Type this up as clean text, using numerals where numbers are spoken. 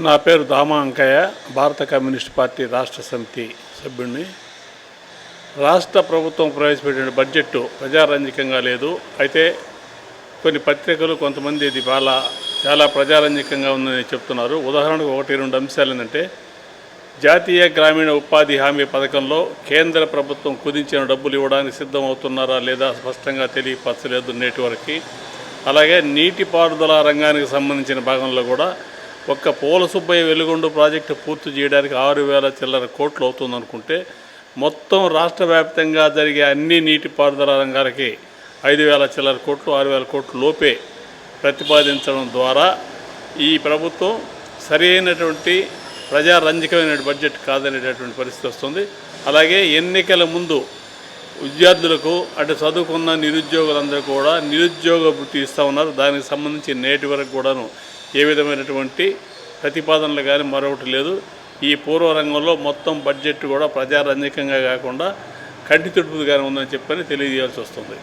నా పేరు దామా అంకయ్య, భారత కమ్యూనిస్ట్ పార్టీ రాష్ట్ర సమితి సభ్యుడిని. రాష్ట్ర ప్రభుత్వం ప్రవేశపెట్టిన బడ్జెట్ ప్రజారంజకంగా లేదు. అయితే కొన్ని పత్రికలు కొంతమంది ఇది చాలా ప్రజారంజకంగా ఉందని చెప్తున్నారు. ఉదాహరణకు 1-2 అంశాలు ఏంటంటే, జాతీయ గ్రామీణ ఉపాధి హామీ పథకంలో కేంద్ర ప్రభుత్వం కుదించిన డబ్బులు ఇవ్వడానికి సిద్ధం అవుతున్నారా లేదా స్పష్టంగా తెలియపరచలేదు నేటి వరకు. అలాగే నీటిపారుదల రంగానికి సంబంధించిన భాగంలో కూడా ఒక్క పోల సుబ్బయ్య వెలుగొండ ప్రాజెక్టు పూర్తి చేయడానికి 6,000 చిల్లర కోట్లు అవుతుందనుకుంటే, మొత్తం రాష్ట్ర వ్యాప్తంగా జరిగే అన్ని నీటిపారుదల రంగాలకి 5,000 చిల్లర కోట్లు, 6,000 కోట్లు లోపే ప్రతిపాదించడం ద్వారా ఈ ప్రభుత్వం సరైనటువంటి ప్రజారంజకమైన బడ్జెట్ కాదనేటటువంటి పరిస్థితి వస్తుంది. అలాగే ఎన్నికల ముందు విద్యార్థులకు అంటే చదువుకున్న నిరుద్యోగులందరూ కూడా నిరుద్యోగ వృత్తి ఇస్తూ ఉన్నారు. దానికి సంబంధించి నేటి వరకు కూడాను ఏ విధమైనటువంటి ప్రతిపాదనలు కానీ మరొకటి లేదు. ఈ పూర్వరంగంలో మొత్తం బడ్జెట్ కూడా ప్రజారంజకంగా కాకుండా కంటి తుడుపుగానే ఉందని చెప్పని తెలియజేయాల్సి వస్తుంది.